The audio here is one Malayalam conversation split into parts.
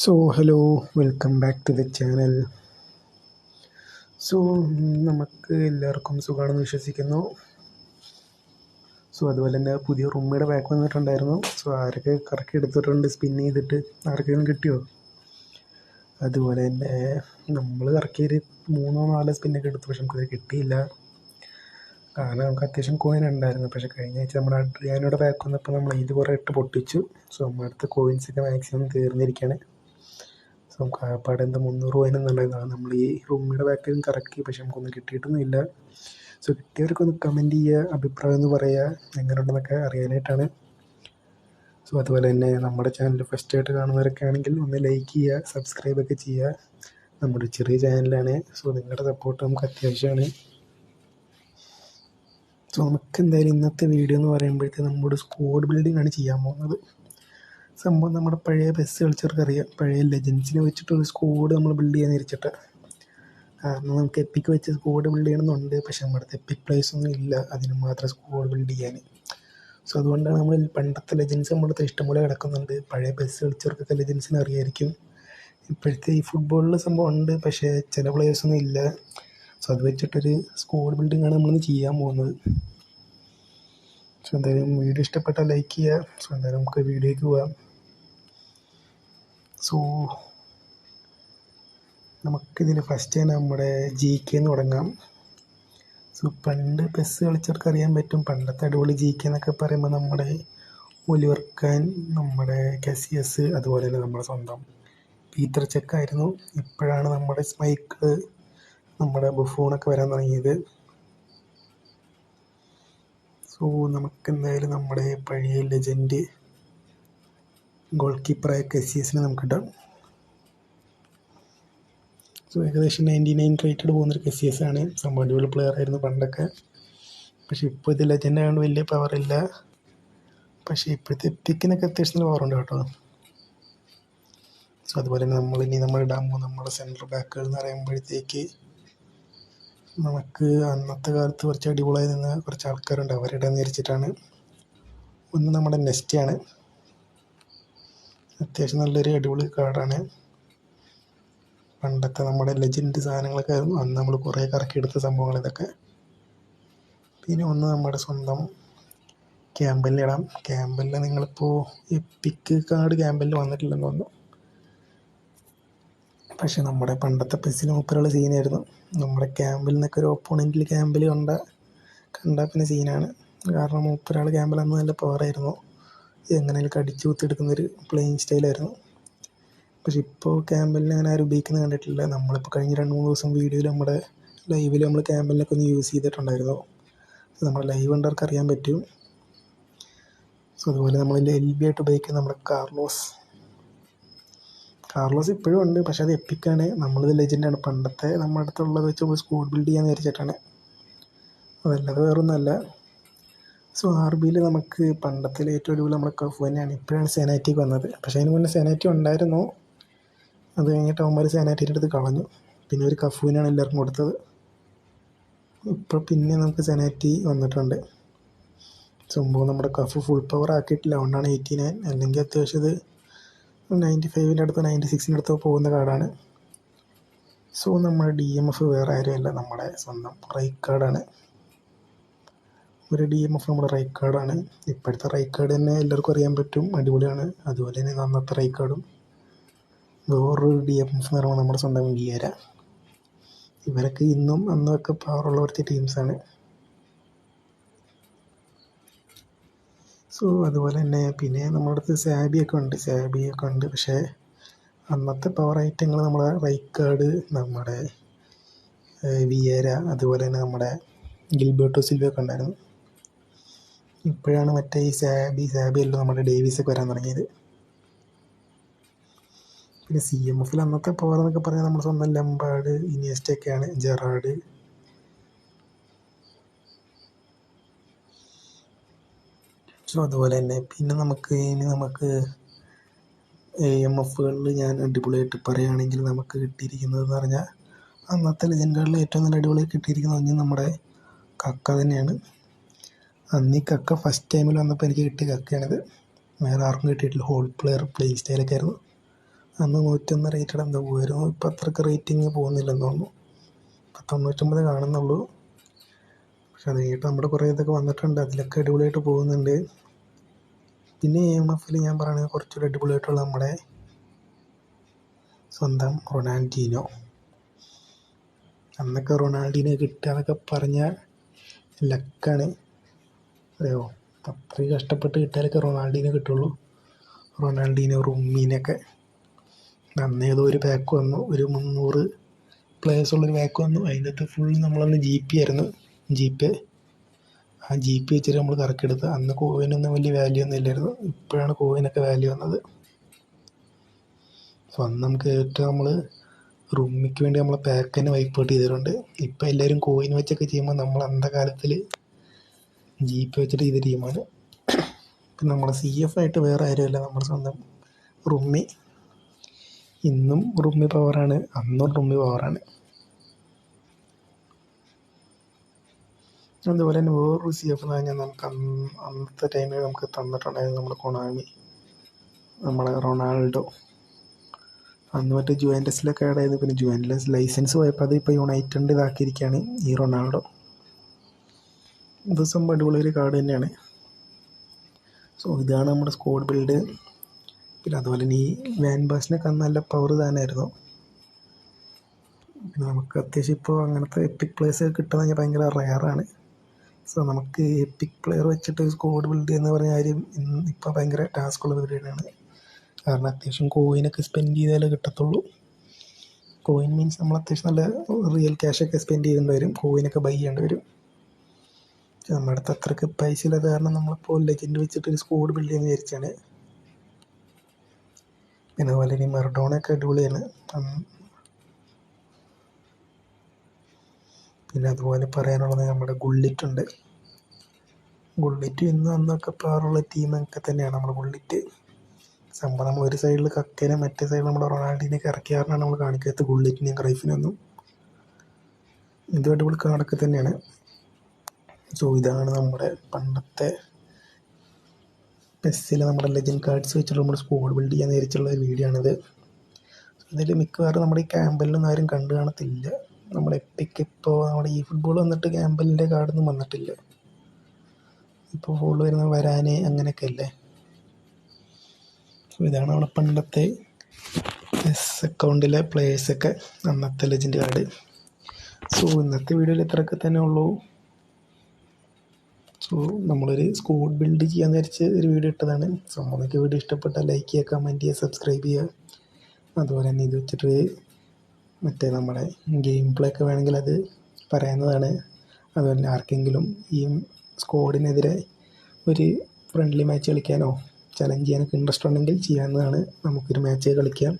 So hello, welcome back to the channel. So നമുക്ക് എല്ലാവർക്കും സുഖമാണെന്ന് വിശ്വസിക്കുന്നു. സോ അതുപോലെ തന്നെ പുതിയ റൂമിയുടെ ബാക്ക് വന്നിട്ടുണ്ടായിരുന്നു. സോ ആരൊക്കെ കറക്കി എടുത്തിട്ടുണ്ട് സ്പിൻ ചെയ്തിട്ട് ആർക്കെങ്കിലും കിട്ടിയോ? അതുപോലെ തന്നെ നമ്മൾ കറക്കിയൊരു 3-4 സ്പിന്നൊക്കെ എടുത്തു, പക്ഷെ നമുക്കത് കിട്ടിയില്ല. കാരണം നമുക്ക് അത്യാവശ്യം കോയിൻ ഉണ്ടായിരുന്നു. പക്ഷെ കഴിഞ്ഞ ആഴ്ച നമ്മുടെ അഡ്രിയാനോടെ ബാക്ക് വന്നപ്പോൾ നമ്മൾ ഇത് കുറേ ഇട്ട് പൊട്ടിച്ചു. സോ നമ്മുടെ അടുത്ത് കോയിൻസൊക്കെ മാക്സിമം തീർന്നിരിക്കുകയാണ്. സോ നമുക്ക് ആകപ്പാടെ 300 കോയിനെന്നുള്ളതാണ്. നമ്മൾ ഈ റൂമിയുടെ ബാക്കിലും കറക്കി, പക്ഷെ നമുക്കൊന്നും കിട്ടിയിട്ടൊന്നുമില്ല. സോ കിട്ടിയവർക്കൊന്ന് കമൻറ്റ് ചെയ്യുക, അഭിപ്രായം ഒന്ന് പറയുക, എങ്ങനെയുണ്ടെന്നൊക്കെ അറിയാനായിട്ടാണ്. സോ അതുപോലെ തന്നെ നമ്മുടെ ചാനൽ ഫസ്റ്റ് ആയിട്ട് കാണുന്നവരൊക്കെ ആണെങ്കിൽ ഒന്ന് ലൈക്ക് ചെയ്യുക, സബ്സ്ക്രൈബൊക്കെ ചെയ്യുക. നമ്മുടെ ചെറിയ ചാനലാണ്. സോ നിങ്ങളുടെ സപ്പോർട്ട് നമുക്ക് അത്യാവശ്യമാണ്. സോ നമുക്ക് എന്തായാലും ഇന്നത്തെ വീഡിയോ എന്ന് പറയുമ്പോഴത്തേക്ക് നമ്മുടെ സ്ക്വാഡ് ബിൽഡിംഗ് ആണ് ചെയ്യാൻ പോകുന്നത്. സംഭവം നമ്മുടെ പഴയ ബസ് കളിച്ചവർക്ക് അറിയാം, പഴയ ലെജൻസിനെ വെച്ചിട്ടൊരു സ്ക്വാഡ് നമ്മൾ ബിൽഡ് ചെയ്യാൻ ഇരിച്ചിട്ട്. കാരണം നമുക്ക് എപ്പിക്ക് വെച്ച് സ്ക്വാഡ് ബിൽഡ് ചെയ്യണമെന്നുണ്ട്, പക്ഷെ നമ്മുടെ അടുത്ത് എപ്പിക് പ്ലേസ് ഒന്നും ഇല്ല അതിന് മാത്രം സ്ക്വാഡ് ബിൽഡ് ചെയ്യാൻ. സോ അതുകൊണ്ടാണ് നമ്മൾ പണ്ടത്തെ ലെജൻസ് നമ്മുടെ അടുത്ത് ഇഷ്ടംപോലെ കിടക്കുന്നുണ്ട്. പഴയ ബസ് കളിച്ചവർക്കൊക്കെ ലെജൻസിനെ അറിയായിരിക്കും. ഇപ്പോഴത്തെ ഈ ഫുട്ബോളിൽ സംഭവം ഉണ്ട്, പക്ഷേ ചില പ്ലേയേഴ്സൊന്നും ഇല്ല. സോ അത് വെച്ചിട്ടൊരു സ്ക്വാഡ് ബിൽഡിംഗ് ആണ് നമ്മളിന്ന് ചെയ്യാൻ പോകുന്നത്. സോ എന്തായാലും വീഡിയോ ഇഷ്ടപ്പെട്ടാൽ ലൈക്ക് ചെയ്യുക. സോ എന്തായാലും നമുക്ക് വീഡിയോയ്ക്ക് പോകാം. സോ നമുക്കിതിൽ ഫസ്റ്റ് തന്നെ നമ്മുടെ GK എന്ന് തുടങ്ങാം. സോ പണ്ട് ബസ് കളിച്ചവർക്ക് അറിയാൻ പറ്റും, പണ്ടത്തെ അടിപൊളി GK എന്നൊക്കെ പറയുമ്പോൾ നമ്മുടെ ഒലിവർ കാൻ, നമ്മുടെ കസിയസ്, അതുപോലെ തന്നെ നമ്മുടെ സ്വന്തം പീറ്റർ ചെക്ക് ആയിരുന്നു. ഇപ്പോഴാണ് നമ്മുടെ സ്മൈക്കിൾ, നമ്മുടെ ബുഫോണൊക്കെ വരാൻ തുടങ്ങിയത്. സോ നമുക്കെന്തായാലും നമ്മുടെ പഴയ ലെജൻഡ് ഗോൾ കീപ്പറായ കസിയസിനെ നമുക്കിടാം. സോ ഏകദേശം 99 റേറ്റഡ് പോകുന്നൊരു കസിയസ് ആണ്. സംഭവം അടിപൊളി പ്ലെയർ ആയിരുന്നു പണ്ടൊക്കെ, പക്ഷെ ഇപ്പോൾ ഇത് ലെജൻഡ് ആയതുകൊണ്ട് വലിയ പവറില്ല. പക്ഷേ ഇപ്പോഴത്തെ എപ്പിക്കിനൊക്കെ അത്യാവശ്യം നല്ല പവറുണ്ട് കേട്ടോ. സോ അതുപോലെ തന്നെ നമ്മൾ ഇടാൻ പോകുന്ന നമ്മുടെ സെൻട്രൽ ബാക്കുകൾ എന്ന് പറയുമ്പോഴത്തേക്ക് നമുക്ക് അന്നത്തെ കാലത്ത് കുറച്ച് അടിപൊളിയായി നിന്ന കുറച്ച് ആൾക്കാരുണ്ട്, അവരിടാൻ വിചാരിച്ചിട്ടാണ്. ഒന്ന് നമ്മുടെ നെസ്റ്റിയാണ്, അത്യാവശ്യം നല്ലൊരു അടിപൊളി കാർഡാണ്. പണ്ടത്തെ നമ്മുടെ ലെജൻഡ് സാധനങ്ങളൊക്കെ ആയിരുന്നു, അന്ന് നമ്മൾ കുറേ കറക്കിയെടുത്ത സംഭവങ്ങൾ ഇതൊക്കെ. പിന്നെ ഒന്ന് നമ്മുടെ സ്വന്തം ക്യാമ്പലിലിടാം. ക്യാമ്പലിൽ നിങ്ങളിപ്പോൾ എപ്പിക്ക് കാർഡ് ക്യാമ്പലിൽ വന്നിട്ടില്ലെന്ന് തോന്നുന്നു, പക്ഷെ നമ്മുടെ പണ്ടത്തെ പെസ്സിന് മൂപ്പരുള്ള സീനായിരുന്നു. നമ്മുടെ ക്യാമ്പിൽ നിന്നൊക്കെ ഒരു ഓപ്പോണൻറ്റിൽ ക്യാമ്പിൽ കണ്ടാൽ പിന്നെ സീനാണ്. കാരണം മൂപ്പരാൾ ക്യാമ്പിൽ അന്ന് നല്ല പവറായിരുന്നു, എങ്ങനെയൊക്കെ അടിച്ചു കുത്തിയെടുക്കുന്നൊരു പ്ലേയിങ് സ്റ്റൈലായിരുന്നു. പക്ഷെ ഇപ്പോൾ ക്യാമ്പലിനെ അങ്ങനെ ആരും ഉപയോഗിക്കുന്നത് കണ്ടിട്ടില്ല. നമ്മളിപ്പോൾ കഴിഞ്ഞ 2-3 ദിവസം വീഡിയോയിൽ നമ്മുടെ ലൈവിൽ നമ്മൾ ക്യാമ്പലിനൊക്കെ ഒന്ന് യൂസ് ചെയ്തിട്ടുണ്ടായിരുന്നു. നമ്മുടെ ലൈവ് കണ്ടവർക്ക് അറിയാൻ പറ്റും. സോ അതുപോലെ നമ്മളിൽ LB ആയിട്ട് ഉപയോഗിക്കുന്ന നമ്മുടെ കാർലോസ് ഇപ്പോഴും ഉണ്ട്, പക്ഷെ അത് എപ്പിക്കാണ്. നമ്മളിത് ലെജൻഡാണ്. പണ്ടത്തെ നമ്മുടെ അടുത്തുള്ളത് വെച്ച് നമ്മൾ സ്ക്വാഡ് ബിൽഡ് ചെയ്യാൻ വിചാരിച്ചിട്ടാണ്, അതല്ലാതെ വേറൊന്നുമല്ല. സോ RBയിൽ നമുക്ക് പണ്ടത്തിൽ ഏറ്റവും അടിപൊളി നമ്മുടെ കഫ് തന്നെയാണ്. ഇപ്പോഴാണ് സെനാറ്റിക് വന്നത്, പക്ഷേ അതിന് മുന്നേ സെനാറ്റി ഉണ്ടായിരുന്നു. അത് കഴിഞ്ഞിട്ട് അവന്മാർ സെനാറ്റിൻ്റെ അടുത്ത് കളഞ്ഞു, പിന്നെ ഒരു കഫുവിനാണ് എല്ലാവർക്കും കൊടുത്തത്. ഇപ്പോൾ പിന്നെ നമുക്ക് സെനാറ്റി വന്നിട്ടുണ്ട്. സംഭവം നമ്മുടെ കഫ് ഫുൾ പവർ ആക്കിയിട്ടില്ല, അതുകൊണ്ടാണ് 89. അല്ലെങ്കിൽ അത്യാവശ്യം ഇത് 95-ൻ്റെ അടുത്ത് 96-ൻ്റെ അടുത്ത് പോകുന്ന കാർഡാണ്. സോ നമ്മുടെ DMF വേറെ ആരുമല്ല, നമ്മുടെ സ്വന്തം റൈക്കാർഡാണ്. ഒരു DMF നമ്മുടെ റൈക്കാർഡാണ്. ഇപ്പോഴത്തെ റൈക്കാർഡ് തന്നെ എല്ലാവർക്കും അറിയാൻ പറ്റും, അടിപൊളിയാണ്. അതുപോലെ തന്നെ അന്നത്തെ റൈക്കാർഡും. വേറൊരു DMF എന്ന് പറയുമ്പോൾ നമ്മുടെ സ്വന്തം വിയര. ഇവരൊക്കെ ഇന്നും അന്നൊക്കെ പവറുള്ള കുറച്ച് ടീംസാണ്. സോ അതുപോലെ തന്നെ പിന്നെ നമ്മുടെ അടുത്ത് സാബിയൊക്കെ ഉണ്ട്. പക്ഷേ അന്നത്തെ പവർ ഐറ്റങ്ങൾ നമ്മുടെ റൈക്കാർഡ്, നമ്മുടെ വിയേര, അതുപോലെ തന്നെ നമ്മുടെ ഗിൽബർട്ടോ സിൽവയൊക്കെ ഉണ്ടായിരുന്നു. ഇപ്പോഴാണ് മറ്റേ ഈ സാബിയല്ലോ നമ്മുടെ ഡേവിസൊക്കെ വരാൻ തുടങ്ങിയത്. പിന്നെ CMFൽ അന്നത്തെ പവർ എന്നൊക്കെ പറഞ്ഞാൽ നമ്മുടെ സ്വന്തം ലംബാർഡ്, ഇനിയസ്റ്റൊക്കെയാണ്, ജെറാർഡ്. സോ അതുപോലെ തന്നെ പിന്നെ നമുക്ക് AMFകളിൽ ഞാൻ അടിപൊളിയായിട്ട് പറയുകയാണെങ്കിൽ നമുക്ക് കിട്ടിയിരിക്കുന്നതെന്ന് പറഞ്ഞാൽ അന്നത്തെ ലെജൻഡുകളിൽ ഏറ്റവും നല്ല അടിപൊളി കിട്ടിയിരിക്കുന്നത് നമ്മുടെ കക്ക തന്നെയാണ്. അന്ന് ഈ കക്ക ഫസ്റ്റ് ടൈമിൽ വന്നപ്പോൾ എനിക്ക് കിട്ടിയ കക്കയാണിത്, വേറെ ആർക്കും കിട്ടിയിട്ടില്ല. ഹോൾ പ്ലെയിങ് സ്റ്റൈലൊക്കെ ആയിരുന്നു. അന്ന് 101 റേറ്റഡ് എന്താ പോയിരുന്നു. ഇപ്പം അത്രയ്ക്ക് റേറ്റിംഗ് പോകുന്നില്ലെന്ന് തോന്നുന്നു. 99 കാണുന്നുള്ളൂ. പക്ഷെ അത് കഴിഞ്ഞിട്ട് നമ്മുടെ കുറേ ഇതൊക്കെ വന്നിട്ടുണ്ട്. അതിലൊക്കെ അടിപൊളിയായിട്ട് പോകുന്നുണ്ട്. പിന്നെ AMFൽ ഞാൻ പറയുന്നത് കുറച്ചുകൂടി അടിപൊളിയായിട്ടുള്ള നമ്മുടെ സ്വന്തം റൊണാൾഡീനോ. അന്നൊക്കെ റൊണാൾഡീനോ കിട്ടുക എന്നൊക്കെ പറഞ്ഞാൽ ലക്കാണ്. അറിയോ, അത്രയും കഷ്ടപ്പെട്ട് കിട്ടിയാലൊക്കെ റൊണാൾഡീനോ കിട്ടുള്ളൂ. റൊണാൾഡീനോ, റുമ്മീനൊക്കെ അന്ന് ഏതോ ഒരു പാക്ക് വന്നു, ഒരു 300 പ്ലേയേഴ്സുള്ളൊരു പാക്ക് വന്നു. അതിനകത്ത് ഫുൾ നമ്മളന്ന് GP ആയിരുന്നു. ആ GP വെച്ചിട്ട് നമ്മൾ കറക്കിയെടുത്ത്. അന്ന് കോയിനൊന്നും വലിയ വാല്യൂ ഒന്നും ഇല്ലായിരുന്നു. ഇപ്പോഴാണ് കോയിനൊക്കെ വാല്യൂ വന്നത്. സോ അന്ന് നമുക്ക് ഏറ്റവും നമ്മൾ റൂമിക്ക് വേണ്ടി നമ്മളെ പാക്ക് തന്നെ വൈപ്പ് ഔട്ട് ചെയ്തിട്ടുണ്ട്. ഇപ്പം എല്ലാവരും കോയിൻ വെച്ചൊക്കെ ചെയ്യുമ്പോൾ നമ്മൾ അന്നത്തെ കാലത്തിൽ GP വെച്ചിട്ട് ചെയ്ത ടീമാണ്. പിന്നെ നമ്മുടെ CF ആയിട്ട് വേറെ ആരുമല്ല, നമ്മുടെ സ്വന്തം റുമ്മി. ഇന്നും റുമ്മി പവറാണ്, അന്നും റുമ്മി പവറാണ്. അതുപോലെ തന്നെ വേറൊരു CF എന്ന് പറഞ്ഞാൽ നമുക്ക് അന്നത്തെ ടൈമിൽ നമുക്ക് തന്നിട്ടുണ്ടായിരുന്നു നമ്മുടെ കൊണാമി, നമ്മളെ റൊണാൾഡോ. അന്ന് മറ്റേ ജുവൻറ്റസിലൊക്കെ ആഡ് ചെയ്ത്, പിന്നെ ജുവൻറ്റസ് ലൈസൻസ് പോയപ്പോൾ അത് ഇപ്പോൾ യുണൈറ്റഡിൻ്റെ ഇതാക്കിയിരിക്കുകയാണ് ഈ റൊണാൾഡോ. ഇത് സംഭവം അടിപൊളി ഒരു കാർഡ് തന്നെയാണ്. സോ ഇതാണ് നമ്മുടെ സ്ക്വാഡ് ബിൽഡ്. പിന്നെ അതുപോലെ തന്നെ ഈ വാൻ ബാസിനൊക്കെ അന്ന് നല്ല പവർ താനായിരുന്നു. പിന്നെ നമുക്ക് അത്യാവശ്യം ഇപ്പോൾ അങ്ങനത്തെ എപ്പിക് പ്ലേയേഴ്സ് കിട്ടുക കഴിഞ്ഞാൽ ഭയങ്കര റെയറാണ്. സോ നമുക്ക് എപ്പിക് പ്ലെയർ വെച്ചിട്ട് സ്ക്വാഡ് ബിൽഡ് എന്ന് പറയുന്ന കാര്യം ഇപ്പോൾ ഭയങ്കര ടാസ്ക്കുള്ള പരിപാടിയാണ്. കാരണം അത്യാവശ്യം കോയിനൊക്കെ സ്പെൻഡ് ചെയ്താലേ കിട്ടത്തുള്ളൂ. കോയിൻ മീൻസ് നമ്മൾ അത്യാവശ്യം നല്ല റിയൽ ക്യാഷൊക്കെ സ്പെൻഡ് ചെയ്യേണ്ടി വരും, കോയിനൊക്കെ ബൈ ചെയ്യേണ്ടി വരും. നമ്മുടെ അടുത്ത് അത്രയ്ക്ക് പൈസ ഇല്ലാത്ത കാരണം നമ്മളിപ്പോൾ ലെജൻഡ് വെച്ചിട്ട് ഒരു സ്ക്വാഡ് ബിൽഡ് ചെയ്യാൻ വിചാരിച്ചാണ്. പിന്നെ അതുപോലെ ഇനി മറഡോണയൊക്കെ അടിപൊളിയാണ്. പിന്നെ അതുപോലെ പറയാനുള്ളത് നമ്മുടെ ഗുള്ളിറ്റുണ്ട്. ഗുള്ളിറ്റ് ഇന്നും അന്നൊക്കെ പവറുള്ള ടീമൊക്കെ തന്നെയാണ് നമ്മുടെ ഗുള്ളിറ്റ്. സംഭവം നമ്മൾ ഒരു സൈഡിൽ കക്കേനെ മറ്റേ സൈഡിൽ നമ്മുടെ റൊണാൾഡീനൊക്കെ ഇറക്കിയാറിനാണ് നമ്മൾ കാണിക്കാത്ത ഗുള്ളിറ്റിനെയും ക്രൈഫിനൊന്നും. ഇതും അടിപൊളി കാർഡൊക്കെ തന്നെയാണ്. സോ ഇതാണ് നമ്മുടെ പണ്ടത്തെ പെസ്സിൽ നമ്മുടെ ലെജൻഡ് കാർഡ്സ് വെച്ചിട്ട് നമ്മൾ സ്ക്വാഡ് ബിൽഡ് ചെയ്യാൻ നേരിച്ചുള്ള ഒരു വീഡിയോ ആണിത്. ഇതിൽ മിക്കവാറും നമ്മുടെ ഈ ക്യാമ്പലിനൊന്നും ആരും കണ്ടു കാണത്തില്ല. നമ്മുടെ എപ്പിക്ക് ഇപ്പോൾ നമ്മുടെ ഈ ഫുട്ബോൾ വന്നിട്ട് ക്യാമ്പലിൻ്റെ കാർഡൊന്നും വന്നിട്ടില്ല. ഇപ്പോൾ ഫുൾ വരുന്ന വരാന് അങ്ങനെയൊക്കെ അല്ലേ. സോ ഇതാണ് നമ്മുടെ പണ്ടത്തെ അക്കൗണ്ടിലെ പ്ലേയേഴ്സൊക്കെ, അന്നത്തെ ലെജൻഡ് കാർഡ്. സോ ഇന്നത്തെ വീഡിയോയിൽ ഇത്രയൊക്കെ തന്നെ ഉള്ളൂ. സോ നമ്മളൊരു സ്ക്വാഡ് ബിൽഡ് ചെയ്യാൻ വിചാരിച്ച് ഒരു വീഡിയോ ഇട്ടതാണ്. സോ നമുക്ക് വീഡിയോ ഇഷ്ടപ്പെട്ടാൽ ലൈക്ക് ചെയ്യുക, കമൻറ്റ് ചെയ്യുക, സബ്സ്ക്രൈബ് ചെയ്യുക. അതുപോലെ തന്നെ ഇത് വെച്ചിട്ട് മറ്റേ നമ്മുടെ ഗെയിം പ്ലേ ഒക്കെ വേണമെങ്കിൽ അത് പറയാവുന്നതാണ്. അതുപോലെ തന്നെ ആർക്കെങ്കിലും ഈ സ്ക്വാഡിനെതിരെ ഒരു ഫ്രണ്ട്ലി മാച്ച് കളിക്കാനോ ചലഞ്ച് ചെയ്യാനൊക്കെ ഇൻട്രസ്റ്റ് ഉണ്ടെങ്കിൽ ചെയ്യാവുന്നതാണ്. നമുക്കൊരു മാച്ച് കളിക്കാം.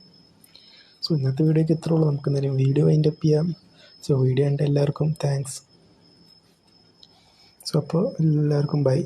സോ ഇന്നത്തെ വീഡിയോയ്ക്ക് ഇത്രേ ഉള്ളൂ. നമുക്ക് എന്തായാലും വീഡിയോ വൈൻഡപ്പ് ചെയ്യാം. സോ വീഡിയോ കണ്ട എല്ലാവർക്കും താങ്ക്സ്. സോ അപ്പോൾ എല്ലാവർക്കും ബൈ.